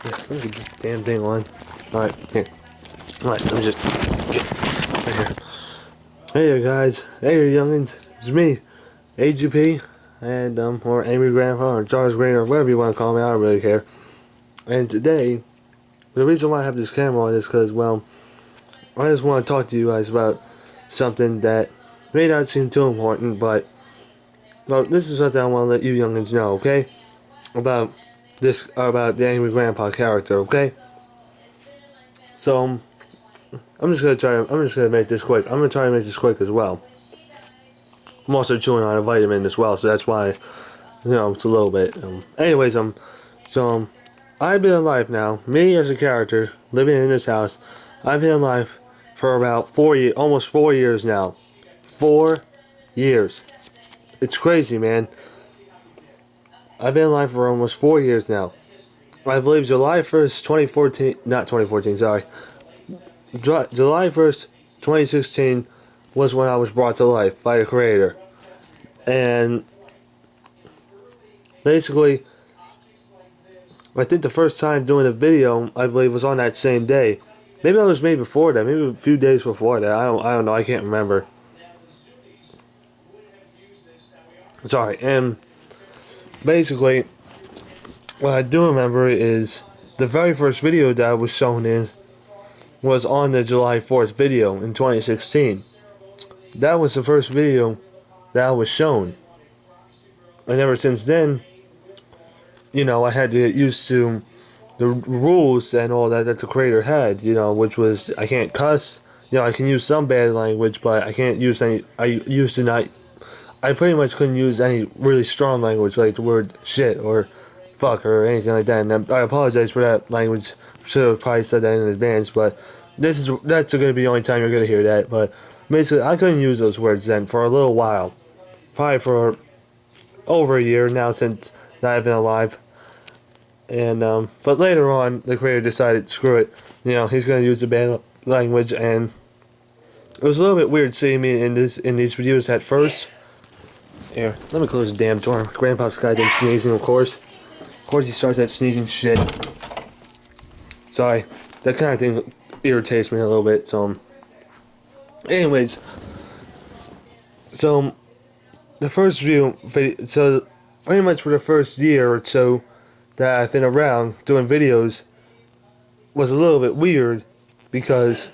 Yeah, let me get this damn thing on. Alright, here. Alright, let me just get right here. Hey there, guys. Hey there, youngins. It's me, AGP, and, or Angry Grandpa, or Charles Green, or whatever you want to call me. I don't really care. And today, the reason why I have this camera on is because, well, I just want to talk to you guys about something that may not seem too important, but, well, this is something I want to let you youngins know, okay? About about the Angry Grandpa character, okay? So, I'm just gonna make this quick. I'm gonna try to make this quick as well. I'm also chewing on a vitamin as well, so that's why, it's a little bit. Anyways, I've been alive now. Me as a character living in this house, I've been alive for about 4 years, almost 4 years now. 4 years. It's crazy, man. I've been alive for almost 4 years now. I believe July 1st, 2014, not 2014, sorry. July 1st, 2016 was when I was brought to life by the creator. And basically, I think the first time doing a video, I believe, was on that same day. Maybe it was made before that, maybe a few days before that. I don't know, I can't remember. Sorry, and basically, what I do remember is the very first video that I was shown in was on the July 4th video in 2016. That was the first video that I was shown. And ever since then, I had to get used to the rules and all that the creator had, which was I can't cuss. I can use some bad language, but I can't use any. I pretty much couldn't use any really strong language like the word shit or fuck or anything like that. And I apologize for that language. Should have probably said that in advance, but that's going to be the only time you're going to hear that. But basically, I couldn't use those words then for a little while, probably for over a year now since I've been alive. And but later on, the creator decided, screw it. He's going to use the bad language, and it was a little bit weird seeing me in these videos at first. Here, let me close the damn door. Grandpa's goddamn sneezing, of course. Of course, he starts that sneezing shit. Sorry, that kind of thing irritates me a little bit. So, anyways, so the first video, so pretty much for the first year or so that I've been around doing videos was a little bit weird because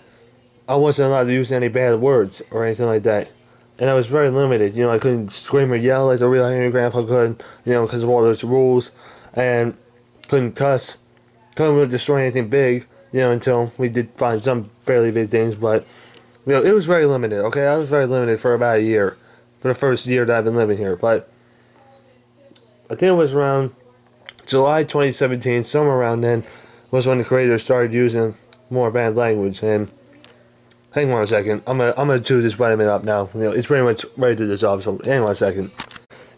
I wasn't allowed to use any bad words or anything like that. And I was very limited. I couldn't scream or yell like the real Angry Grandpa could, because of all those rules. And couldn't cuss. Couldn't really destroy anything big, until we did find some fairly big things. But, it was very limited, okay? I was very limited for about a year. For the first year that I've been living here. But I think it was around July 2017, somewhere around then, was when the creator started using more bad language. And hang on a second, I'm gonna chew this vitamin up now. It's pretty much ready to dissolve. So hang on a second.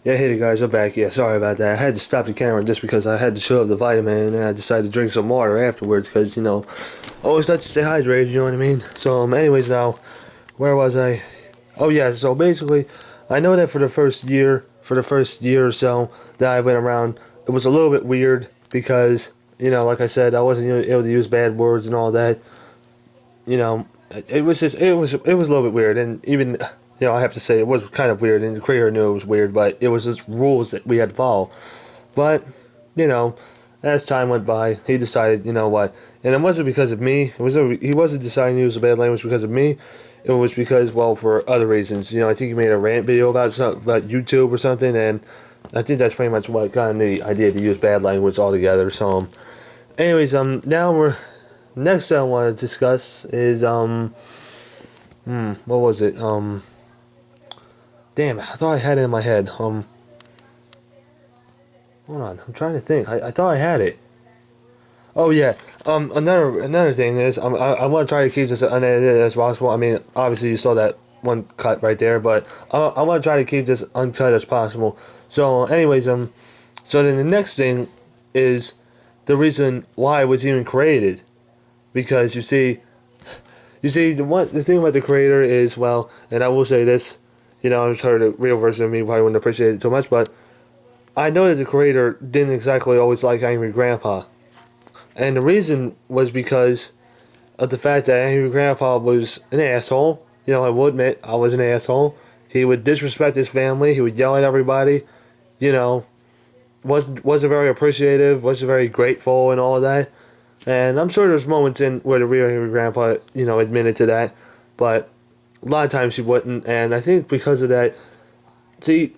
Yeah, hey there guys, I'm back. Yeah, sorry about that. I had to stop the camera just because I had to chew up the vitamin, and then I decided to drink some water afterwards because always like to stay hydrated. You know what I mean? So anyways, now where was I? Oh yeah, so basically, I know that for the first year or so that I went around, it was a little bit weird because, like I said, I wasn't able to use bad words and all that. It was a little bit weird, and even, I have to say it was kind of weird, and the creator knew it was weird, but it was just rules that we had to follow. But, as time went by, he decided, what, and it wasn't because of me. He wasn't deciding to use the bad language because of me. It was because, well, for other reasons. I think he made a rant video about YouTube or something, and I think that's pretty much what got him the idea to use bad language altogether. So, anyways, now next I want to discuss is, what was it? Damn, I thought I had it in my head. Hold on, I'm trying to think. I thought I had it. Oh yeah. Another thing is, I want to try to keep this unedited as possible. I mean, obviously you saw that one cut right there, but I want to try to keep this uncut as possible. So, anyways, so then the next thing is the reason why it was even created, because you see, the thing about the creator is, well, and I will say this, I'm sure the real version of me probably wouldn't appreciate it too much, but I know that the creator didn't exactly always like Angry Grandpa. And the reason was because of the fact that Angry Grandpa was an asshole. You know, I will admit I was an asshole. He would disrespect his family. He would yell at everybody. You know, wasn't very appreciative. Wasn't very grateful and all of that. And I'm sure there's moments in where the real Angry Grandpa, you know, admitted to that, but a lot of times he wouldn't. And I think because of that, see,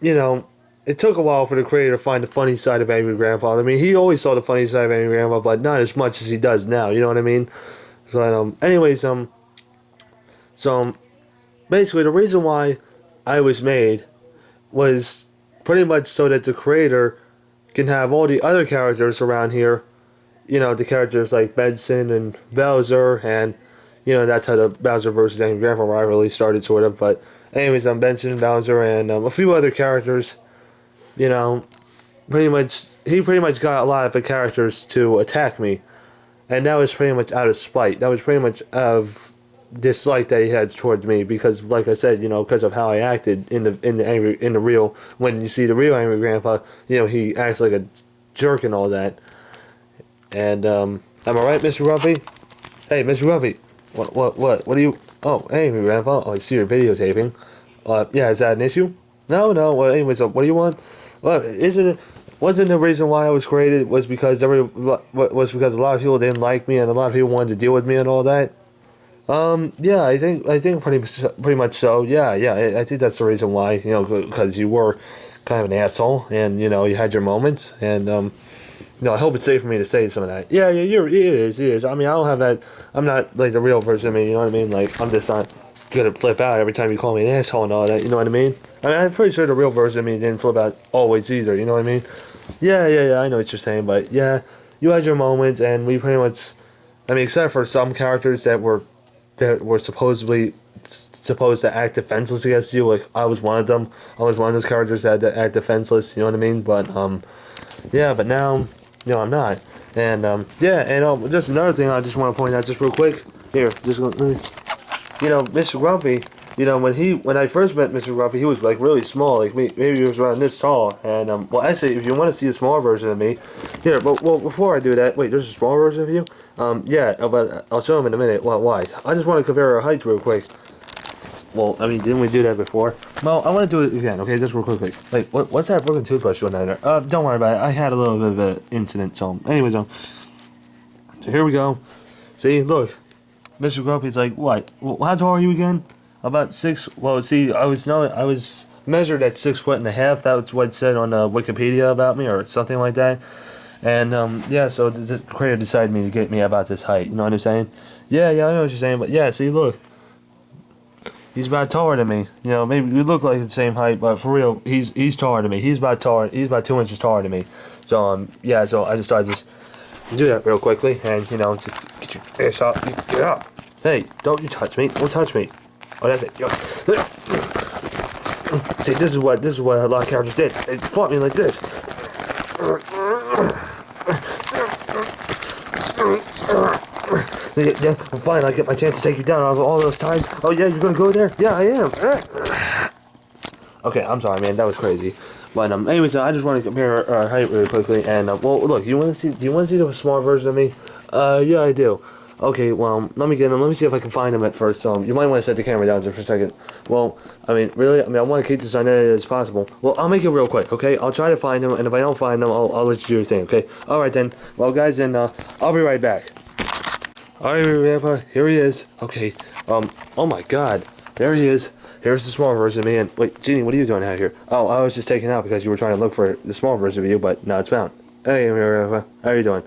you know, it took a while for the creator to find the funny side of Angry Grandpa. I mean, he always saw the funny side of Angry Grandpa, but not as much as he does now. You know what I mean? But anyways, so basically the reason why I was made was pretty much so that the creator can have all the other characters around here. You know, the characters like Benson and Bowser, and you know that's how the Bowser versus Angry Grandpa rivalry started, sort of. But anyways, Benson, Bowser, and a few other characters. You know, he pretty much got a lot of the characters to attack me, and that was pretty much out of spite. That was pretty much of dislike that he had towards me because, like I said, you know, because of how I acted in the real, when you see the real Angry Grandpa, you know, he acts like a jerk and all that. And am I right, Mr. Grumpy? Hey, Mr. Grumpy, what do you? Oh, hey, Grandpa. Oh, I see you're videotaping. Yeah, is that an issue? No. Well, anyways, what do you want? Well, wasn't the reason why I was created was because was because a lot of people didn't like me and a lot of people wanted to deal with me and all that. Yeah, I think pretty much so. Yeah, I think that's the reason why. You know, because you were kind of an asshole and you know you had your moments and No, I hope it's safe for me to say some of that. Yeah, it is. I mean, I don't have that. I'm not like the real version of me. You know what I mean? Like, I'm just not gonna flip out every time you call me an asshole and all that. You know what I mean? I mean, I'm pretty sure the real version of me didn't flip out always either. You know what I mean? Yeah. I know what you're saying, but yeah, you had your moments, and we pretty much. I mean, except for some characters that were supposed to act defenseless against you. Like I was one of them. I was one of those characters that had to act defenseless. You know what I mean? But yeah. But now. No, I'm not. And, yeah, and just another thing I just want to point out just real quick. Here, just let me, you know, Mr. Grumpy, you know, when I first met Mr. Grumpy, he was, like, really small. Like, maybe he was around this tall. And, well, actually, if you want to see a small version of me, here, well, before I do that, wait, there's a small version of you? Yeah, but I'll show him in a minute. Well, why? I just want to compare our heights real quick. Well, I mean, didn't we do that before? Well, I want to do it again, okay? Just real quickly. Like, what's that broken toothbrush doing down there? Don't worry about it. I had a little bit of an incident, so... Anyways, so here we go. See, look. Mr. Grumpy's like, what? Well, how tall are you again? About 6... Well, see, I was measured at 6'1.5". That's what it said on Wikipedia about me, or something like that. And, yeah, so the creator decided to get me about this height. You know what I'm saying? Yeah, I know what you're saying, but yeah, see, look. He's about taller than me. You know, maybe we look like the same height, but for real, he's taller than me. He's about 2 inches taller than me. So yeah. So I just started just do that real quickly, and you know, just get your ass up. Get up. Hey, don't you touch me? Don't touch me. Oh, that's it. Yo. See, this is what a lot of characters did. They fought me like this. Yeah, well, fine, I get my chance to take you down out of all those times. Oh, yeah, you're gonna go there? Yeah, I am. Okay, I'm sorry, man, that was crazy. But, anyways, I just want to compare our height really quickly. And, well, look, do you want to see the small version of me? Yeah, I do. Okay, well, let me see if I can find him at first. You might want to set the camera down just for a second. Well, I mean, really, I want to keep this unedited as possible. Well, I'll make it real quick, okay? I'll try to find him, and if I don't find him, I'll let you do your thing, okay? Alright, then. Well, guys, then, I'll be right back. Alright, Grandpa, here he is. Okay, oh my god, there he is. Here's the small version of me, and wait, Jeannie, what are you doing out here? Oh, I was just taking out because you were trying to look for the small version of you, but now it's found. Hey, Grandpa, how are you doing?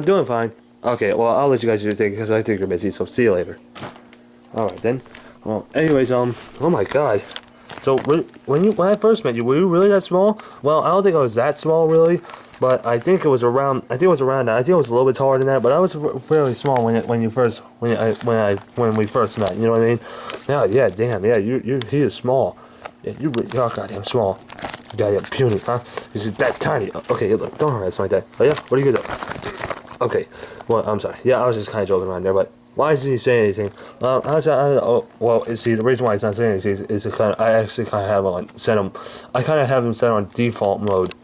Doing fine. Okay, well, I'll let you guys do your thing because I think you're busy, so see you later. Alright then. Well, anyways, oh my god. So, when I first met you, were you really that small? Well, I don't think I was that small, really. But I think it was around that. I think it was a little bit taller than that, but I was fairly small when we first met. You know what I mean? Yeah, damn, yeah, he is small. Yeah, you're goddamn small. Goddamn puny, huh? He's that tiny. Okay, look, don't harass my dad. Oh yeah, what are you gonna do? Okay, well, I'm sorry. Yeah, I was just kind of joking around there, but why doesn't he say anything? See, the reason why he's not saying anything is because I actually kind of have him set on default mode.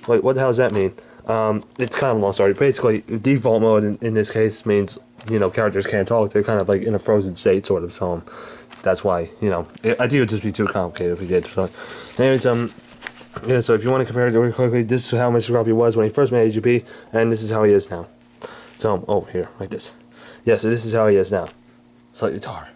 Wait, what the hell does that mean? It's kind of a long story. Basically, default mode in this case means, characters can't talk. They're kind of like in a frozen state, sort of. So that's why, I think it would just be too complicated if we did. So, anyways, yeah. So if you want to compare it really quickly, this is how Mr. Grumpy was when he first made AGP, and this is how he is now. So, oh, here, like this. Yeah. So this is how he is now. Slightly taller.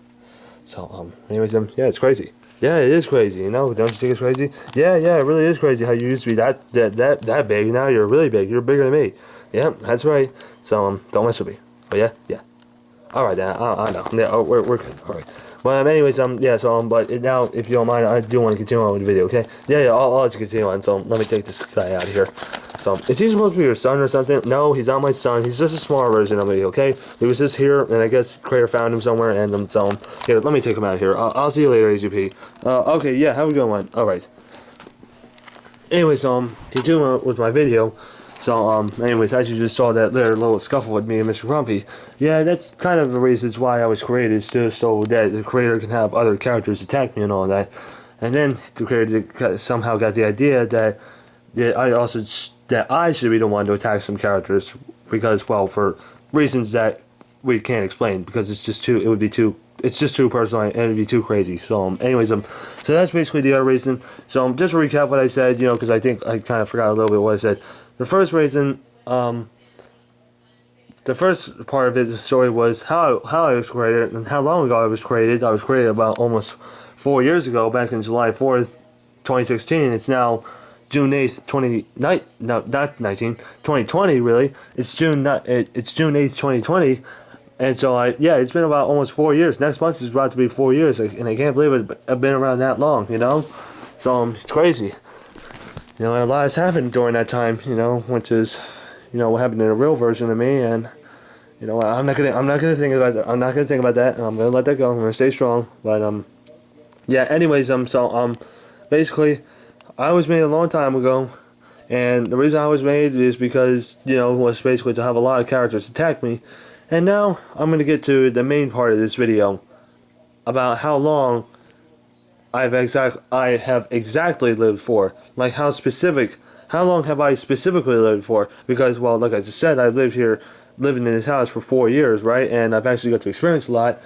So, anyways, yeah, it's crazy. Yeah, it is crazy, don't you think it's crazy? Yeah, it really is crazy how you used to be that big, now you're really big, you're bigger than me. Yeah, that's right. So, don't mess with me. But yeah. Alright then, I know. Yeah, we're good. Alright. Well, anyways, yeah, so, but now, if you don't mind, I do want to continue on with the video, okay? Yeah, I'll let you continue on, so let me take this guy out of here. So, is he supposed to be your son or something? No, he's not my son. He's just a smaller version of me, okay? He was just here, and I guess creator found him somewhere, and so, here, let me take him out of here. I'll see you later, AGP. Okay, yeah, have a good one. Alright. Anyways, continuing with my video. So, anyways, as you just saw that little scuffle with me and Mr. Grumpy, yeah, that's kind of the reasons why I was created, is just so that the creator can have other characters attack me and all that. And then the creator somehow got the idea that I should be the one to attack some characters because, well, for reasons that we can't explain, because it's just too personal and it'd be too crazy. So, anyways, so that's basically the other reason. So, just to recap what I said, because I think I kind of forgot a little bit what I said. The first reason, the first part of the story was how I was created and how long ago I was created. I was created about almost 4 years ago, back in July 4th, 2016. It's now June 8th, 2020, really. It's June 8th, 2020. And so, it's been about almost 4 years. Next month is about to be 4 years, and I can't believe it. I've been around that long, So, it's crazy. And a lot has happened during that time, which is, what happened in the real version of me, and, I'm not gonna think about that. I'm not gonna think about that, and I'm gonna let that go. I'm gonna stay strong. But, yeah, anyways, basically, I was made a long time ago, and the reason I was made is because, was basically to have a lot of characters attack me. And now, I'm going to get to the main part of this video about how long I have exactly lived for. Like, how long have I specifically lived for? Because, well, like I just said, I've living in this house for 4 years, right? And I've actually got to experience a lot.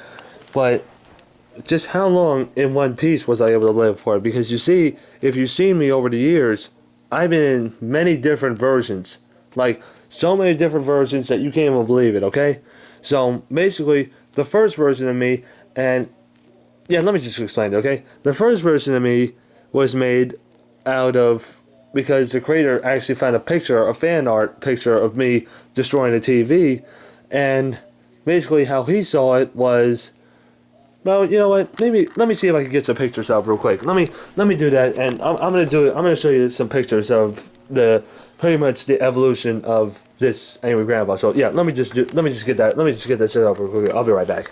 But just how long in one piece was I able to live for? Because you see, if you've seen me over the years, I've been in many different versions. Like, so many different versions that you can't even believe it, okay? So, basically, the first version of me, and yeah, let me just explain it, okay? The first version of me was made because the creator actually found a fan art picture of me destroying the TV, and basically how he saw it was, well, you know what? Maybe let me see if I can get some pictures up real quick. Let me do that, and I'm gonna do it. I'm gonna show you some pictures of pretty much the evolution of this Angry Grandpa. So yeah, let me just get that set up real quick. I'll be right back.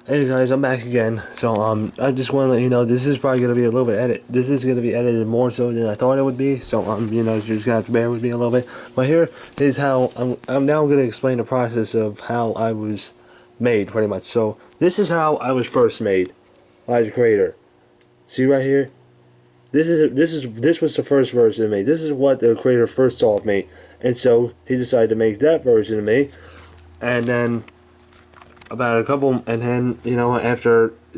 Hey guys, I'm back again. So I just want to let you know this is probably gonna be a little bit This is gonna be edited more so than I thought it would be. So you're just gonna have to bear with me a little bit. But here is how I'm now gonna explain the process of how I was made, pretty much. So this is how I was first made by the creator. See right here. This was the first version of me. This is what the creator first saw of me, and so he decided to make that version of me, and then. After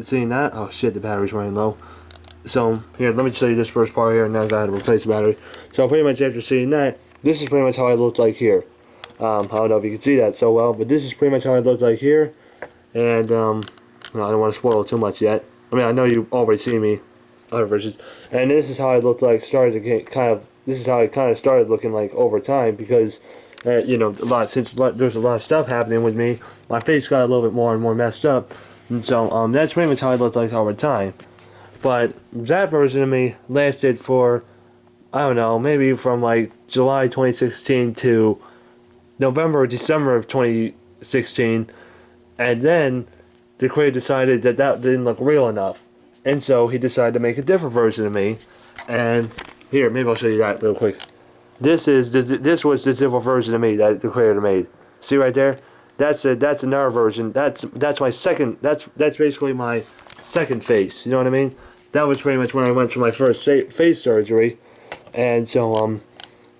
seeing that, oh shit, the battery's running low. So, here, let me show you this first part here, and now I gotta replace the battery. So, pretty much after seeing that, this is pretty much how I looked like here. I don't know if you can see that so well, but this is pretty much how I looked like here. And, I don't want to spoil it too much yet. I mean, I know you've already seen me, other versions. And this is how I looked like, this is how I kind of started looking like over time, because since there's a lot of stuff happening with me, my face got a little bit more and more messed up, and so that's pretty much how I looked like over time. But that version of me lasted for, I don't know, maybe from like July 2016 to November or December of 2016, and then the creator decided that didn't look real enough, and so he decided to make a different version of me. And here, maybe I'll show you that real quick. This was the different version of me that the creator made. See right there? That's another version. That's my second. That's basically my second face. You know what I mean? That was pretty much when I went for my first face surgery, and so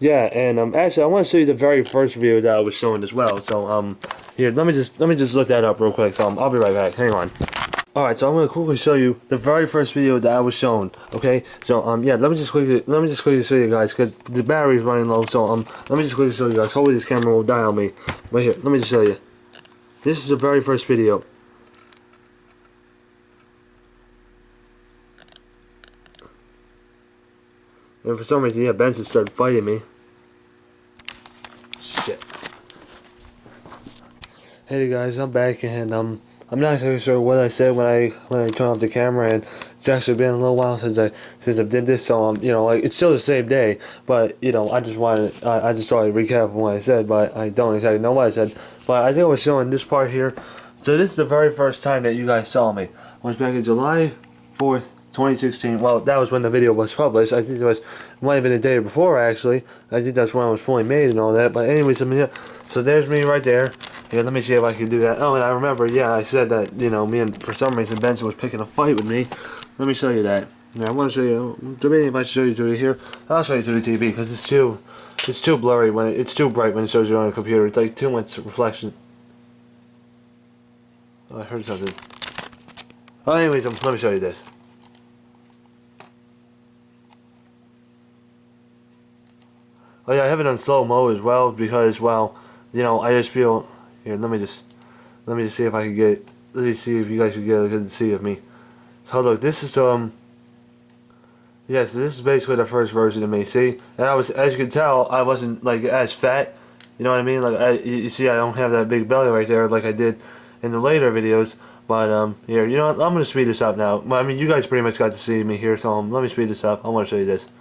Yeah, and actually, I want to show you the very first video that I was showing as well. So here, let me just look that up real quick. So I'll be right back. Hang on. All right, so I'm gonna quickly show you the very first video that I was shown. Okay, so yeah, let me just quickly show you guys because the battery's running low. So let me just quickly show you guys. Hopefully this camera will die on me. But here, let me just show you. This is the very first video. And for some reason, yeah, Benson started fighting me. Shit. Hey guys, I'm back, and I'm not exactly sure what I said when I turned off the camera, and it's actually been a little while since I did this. So you know, like it's still the same day, but you know, I just thought I'd recap on what I said, but I don't exactly know what I said. But I think I was showing this part here. So this is the very first time that you guys saw me. I was back in July 4th. 2016. Well, that was when the video was published. I think it might have been a day before actually. I think that's when I was fully made and all that. But anyways, I mean, yeah. So there's me right there. Yeah, let me see if I can do that. Oh, and I remember, yeah, I said that, you know, me and for some reason Benson was picking a fight with me. Let me show you that. Yeah, I want to show you. Debating if I should show you through here. I'll show you through the TV because it's too blurry when it's too bright when it shows you on a computer. It's like too much reflection. Oh, I heard something. Oh, anyways, let me show you this. Oh yeah, I have it on slow mo as well because, well, you know, I just feel here. Let me just see if I can get. Let me see if you guys can get a good see of me. So look, this is yeah. So this is basically the first version of me. See, and I was, as you can tell, I wasn't like as fat. You know what I mean? Like you see, I don't have that big belly right there like I did in the later videos. But here, you know what? I'm gonna speed this up now. I mean, you guys pretty much got to see me here, so let me speed this up. I want to show you this.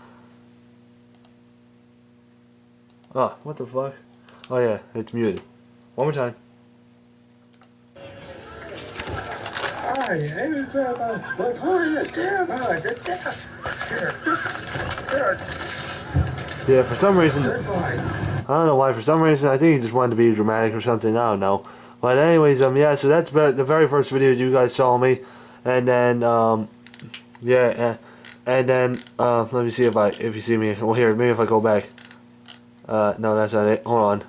Oh, what the fuck? Oh yeah, it's muted. One more time. Yeah, for some reason, I don't know why. For some reason, I think he just wanted to be dramatic or something. I don't know. But anyways, yeah. So that's the very first video you guys saw me, and then yeah, and then let me see if you see me. Well, here, maybe if I go back. No, that's not it. Hold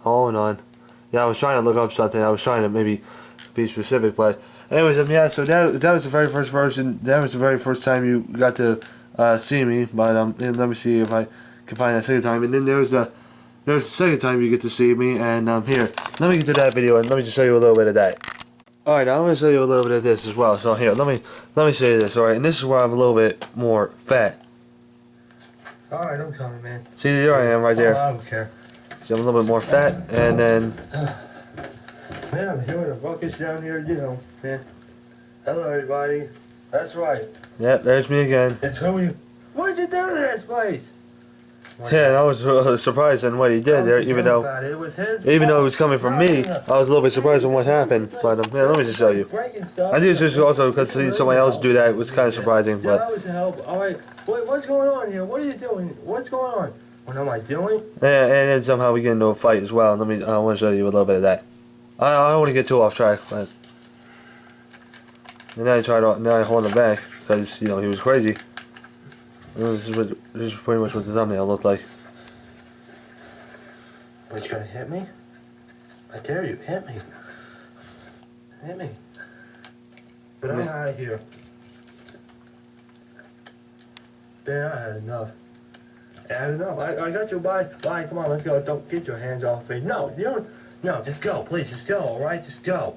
on. Yeah, I was trying to look up something. I was trying to maybe be specific, but anyways, yeah. So that was the very first version. That was the very first time you got to see me. But and let me see if I can find that second time. And then there's the second time you get to see me. And here, let me get to that video and let me just show you a little bit of that. All right, now I'm gonna show you a little bit of this as well. So here, let me show you this. All right, and this is where I'm a little bit more fat. Alright, I'm coming, man. See, there I am right there. Oh, I don't care. So I'm a little bit more fat, and then... Man, I'm hearing a ruckus down here, you know, man. Hello, everybody. That's right. Yep, there's me again. It's who you... What did you do to this place? Yeah, I was surprised on what he did there, even though it was his it was coming from me. I was a little bit surprised on what happened, but yeah, let me just show you. I think it's just also because seeing somebody else do that was kind of surprising, but... Alright, what's going on here? What are you doing? What's going on? What am I doing? And then somehow we get into a fight as well. I want to show you a little bit of that. I don't want to get too off track, but... And then I hold him back, because, you know, he was crazy. This is pretty much what the thumbnail looked like. Are you gonna hit me? I dare you, hit me. Hit me. But I'm out of here. Man, I had enough. I had enough. I got you. Bye. Bye. Come on, let's go. Don't get your hands off me. No, you don't. No, just go. Please, just go. All right, just go.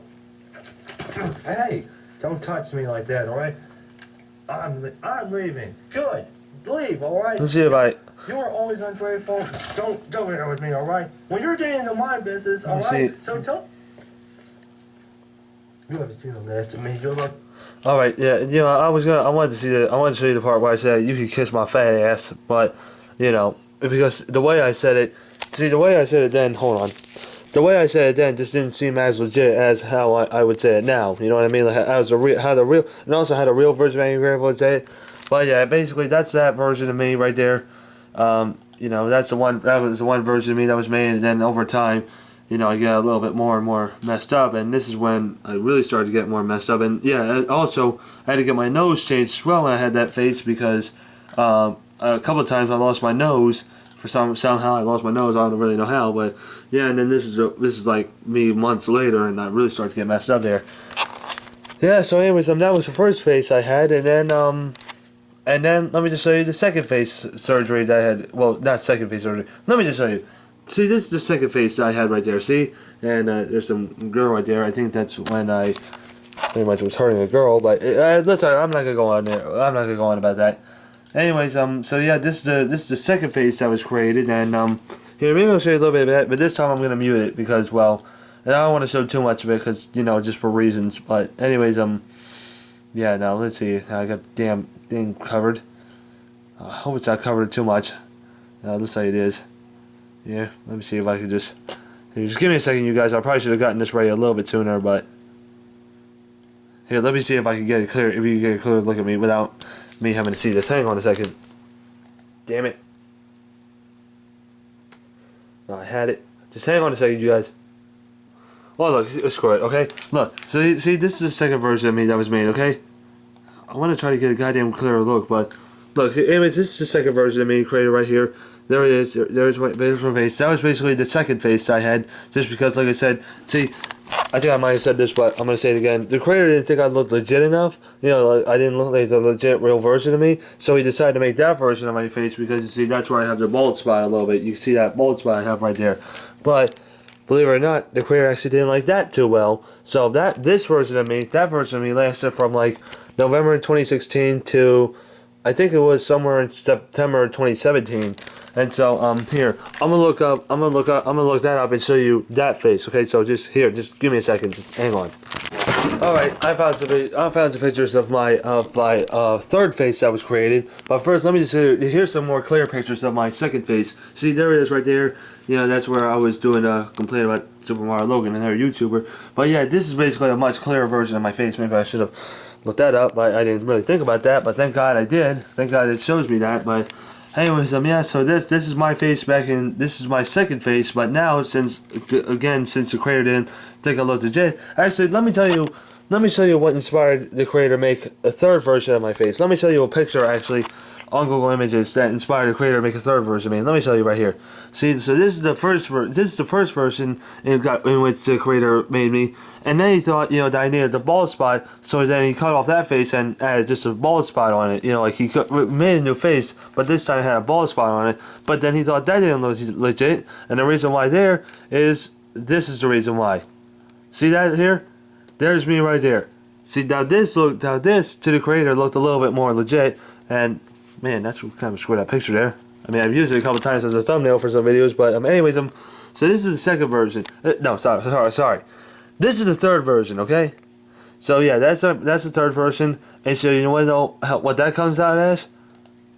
Hey, don't touch me like that. All right. I'm leaving. Good. Leave. All right. Let's see if I... You are always ungrateful. Don't go here with me. All right. When you're getting into my business. All right. So don't. You haven't seen the last of me. You're like. All right, yeah, you know, I wanted to show you the part where I said you could kiss my fat ass, but you know, because the way I said it, the way I said it then just didn't seem as legit as how I would say it now. You know what I mean? Like how the real, and also how the real version of Angry Grandpa would say it. But yeah, basically that's that version of me right there. You know, that was the one version of me that was made, and then over time, you know, I get a little bit more and more messed up, and this is when I really started to get more messed up. And yeah, also I had to get my nose changed as well when I had that face, because a couple of times I lost my nose for somehow I lost my nose. I don't really know how, but yeah. And then this is like me months later, and I really started to get messed up there. Yeah. So anyways, that was the first face I had, and then let me just show you the second face surgery that I had. Well, not second face surgery. Let me just show you. See, this is the second face that I had right there. See, and there's some girl right there. I think that's when I pretty much was hurting a girl. But listen, I'm not gonna go on there. I'm not gonna go on about that. Anyways, so yeah, this is the second face that was created, and here, maybe I'll show you a little bit of that, but this time I'm gonna mute it because, well, I don't want to show too much of it because, you know, just for reasons. But anyways, yeah, now let's see. I got the damn thing covered. I hope it's not covered too much. Looks like it is. Yeah, let me see if I can just. Here, just give me a second, you guys. I probably should have gotten this ready a little bit sooner, but here, let me see if I can get it clear. If you can get a clear look at me without me having to see this. Hang on a second. Damn it. No, I had it. Just hang on a second, you guys. Oh, look, screw it, okay? Look, so see, this is the second version of me that was made, okay? I want to try to get a goddamn clearer look, but look, see, anyways, this is the second version of me created right here. There it is. There's my face. That was basically the second face I had, just because, like I said, see, I think I might have said this, but I'm gonna say it again. The creator didn't think I looked legit enough. You know, like, I didn't look like the legit, real version of me. So he decided to make that version of my face because, you see, that's where I have the bald spot a little bit. You can see that bald spot I have right there. But believe it or not, the creator actually didn't like that too well. So this version of me, that version of me lasted from like November 2016 to I think it was somewhere in September 2017. And so here, I'm gonna look that up and show you that face. Okay, so just give me a second, just hang on. All right, I found some pictures of my third face that was created. But first, let me just here's some more clear pictures of my second face. See, there it is right there. You know, that's where I was doing a complaint about Super Mario Logan, another YouTuber. But yeah, this is basically a much clearer version of my face. Maybe I should have looked that up, but I didn't really think about that. But thank God I did. Thank God it shows me that. But anyways, yeah, so this is my face this is my second face, but now since the creator didn't think I looked legit, actually let me show you what inspired the creator to make a third version of my face. Let me show you a picture actually on Google Images that inspired the creator to make a third version of me. Let me show you right here. See, so this is the first version in which the creator made me, and then he thought, you know, that I needed the bald spot, so then he cut off that face and added just a bald spot on it. You know, like he made a new face, but this time it had a bald spot on it. But then he thought that didn't look legit, and the reason why this is the reason why. See that here? There's me right there. See, now this to the creator looked a little bit more legit, and man, that's kind of screwed that picture there. I mean, I've used it a couple times as a thumbnail for some videos, but anyways, so this is the second version. No, sorry. This is the third version, okay? So yeah, that's the third version, and so you want to know what that comes out as?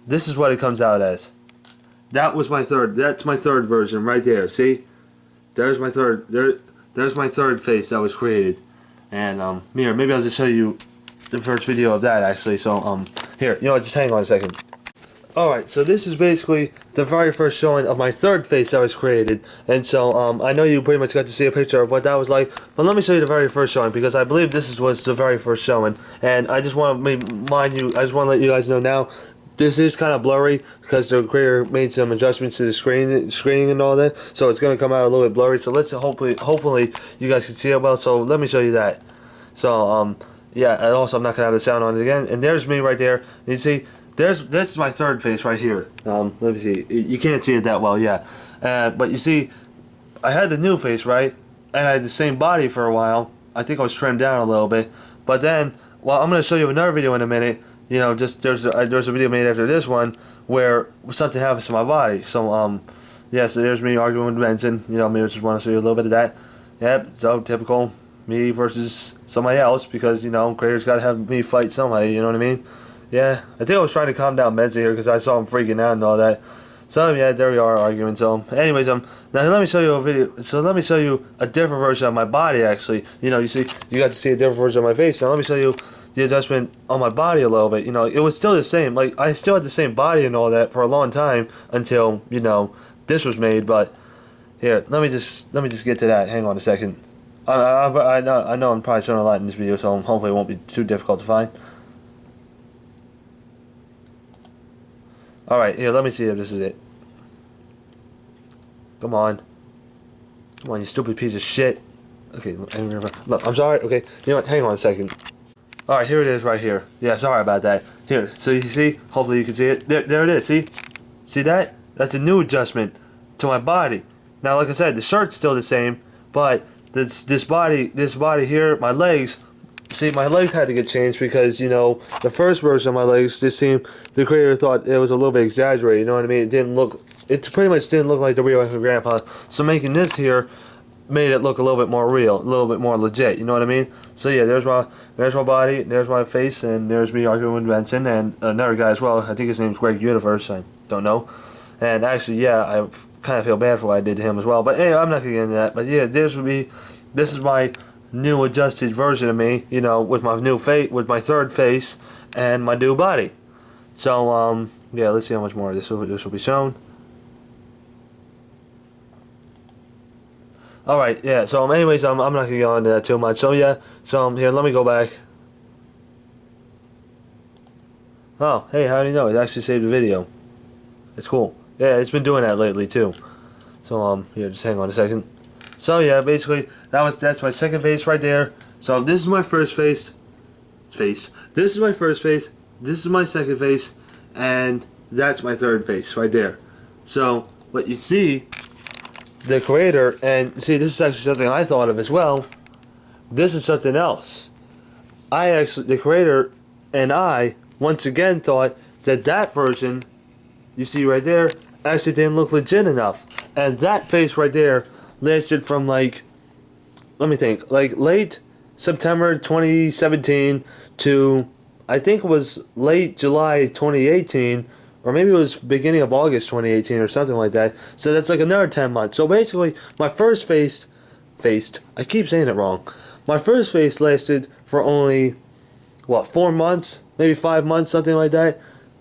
This is what it comes out as. That's my third version right there. See, there's my third. There's my third face that was created, and here, maybe I'll just show you the first video of that actually. So here, you know what? Just hang on a second. Alright, so this is basically the very first showing of my third face that was created. And so, I know you pretty much got to see a picture of what that was like, but let me show you the very first showing, because I believe this was the very first showing. And I just want to let you guys know now, this is kind of blurry, because the creator made some adjustments to the screening and all that, so it's going to come out a little bit blurry. So let's hopefully you guys can see it well, so let me show you that. So, yeah, and also I'm not going to have the sound on it again. And there's me right there. You see, this is my third face right here. Let me see. You can't see it that well, yeah. But you see, I had the new face, right? And I had the same body for a while. I think I was trimmed down a little bit. But then, well, I'm going to show you another video in a minute. You know, just there's a video made after this one where something happens to my body. So, yeah, so there's me arguing with Benson. You know, maybe I just want to show you a little bit of that. Yep, so typical me versus somebody else, because, you know, creators got to have me fight somebody, you know what I mean? Yeah, I think I was trying to calm down Benson here because I saw him freaking out and all that. So yeah, there we are arguing. So anyways, now let me show you a video. So let me show you a different version of my body actually. You know, you see, you got to see a different version of my face. Now let me show you the adjustment on my body a little bit. You know, it was still the same. Like, I still had the same body and all that for a long time until, you know, this was made. But here, let me just get to that. Hang on a second. I know I'm probably showing a lot in this video, so hopefully it won't be too difficult to find. Alright, here, let me see if this is it. Come on. Come on, you stupid piece of shit. Okay, look, I'm sorry. Okay, you know what? Hang on a second. Alright, here it is right here. Yeah, sorry about that. Here, so you see? Hopefully you can see it. There it is, see? See that? That's a new adjustment to my body. Now, like I said, the shirt's still the same, but this body here, my legs, see, my legs had to get changed because, you know, the first version of my legs just seemed, the creator thought it was a little bit exaggerated, you know what I mean? It pretty much didn't look like the real Angry Grandpa. So making this here made it look a little bit more real, a little bit more legit, you know what I mean? So yeah, there's my body, there's my face, and there's me arguing with Benson, and another guy as well. I think his name's Greg Universe, I don't know. And actually, yeah, I kind of feel bad for what I did to him as well. But hey, I'm not gonna get into that. But yeah, this is my new adjusted version of me, you know, with my new face, with my third face, and my new body. So yeah, let's see how much more of this will be shown. Alright, yeah, so anyways, I'm not going to go into that too much. So yeah, so here, let me go back. Oh, hey, how do you know? It actually saved the video. It's cool. Yeah, it's been doing that lately too. So here, just hang on a second. So yeah, basically, that's my second face right there. So this is my first face. This is my first face. This is my second face. And that's my third face right there. So, what you see, the creator, and see, this is actually something I thought of as well. This is something else. The creator and I, once again, thought that version, you see right there, actually didn't look legit enough. And that face right there lasted from like, let me think, like late September 2017 to, I think it was late July 2018, or maybe it was beginning of August 2018 or something like that. So that's like another 10 months. So basically, my first face, I keep saying it wrong. My first face lasted for only, what, 4 months? Maybe 5 months, something like that.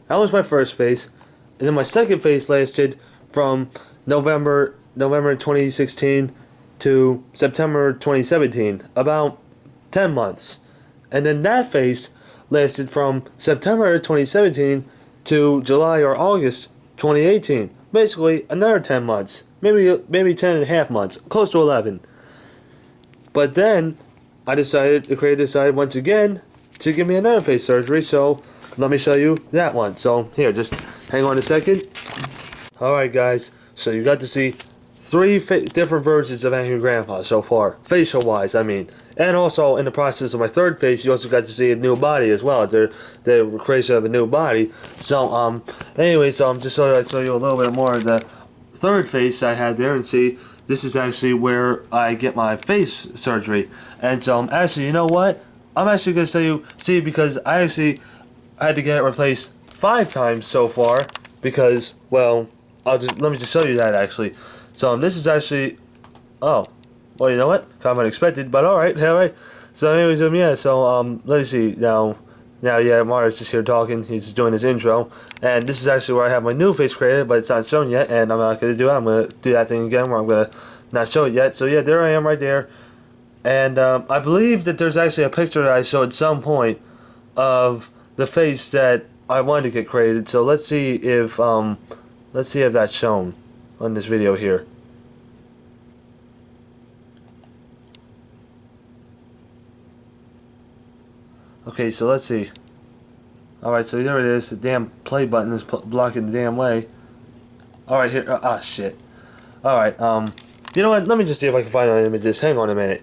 That was my first face. And then my second face lasted from November 2016 to September 2017. About 10 months. And then that face lasted from September 2017 to July or August 2018. Basically, another 10 months. Maybe 10 and a half months. Close to 11. But then, the creator decided once again to give me another face surgery, so let me show you that one. So, here, just hang on a second. Alright guys, so you got to see 3 different versions of Angry Grandpa so far. Facial-wise, I mean. And also, in the process of my third face, you also got to see a new body as well. The creation of a new body. So, anyways, just so I show you a little bit more of the third face I had there, and see, this is actually where I get my face surgery. And so, actually, you know what? I'm actually going to show you, see, because I actually had to get it replaced 5 times so far, because, well, let me just show you that, actually. So, this is actually, oh. Well, you know what? Kind of unexpected, but alright. So anyways, yeah, so, let me see, now, yeah, Mario's just here talking, he's doing his intro, and this is actually where I have my new face created, but it's not shown yet, and I'm not going to do it. I'm going to do that thing again, where I'm going to not show it yet. So yeah, there I am right there, and, I believe that there's actually a picture that I showed at some point of the face that I wanted to get created, so let's see if that's shown on this video here. Okay, so let's see. Alright, so there it is. The damn play button is blocking the damn way. Alright, here. Shit. Alright, you know what? Let me just see if I can find an image of this. Hang on a minute.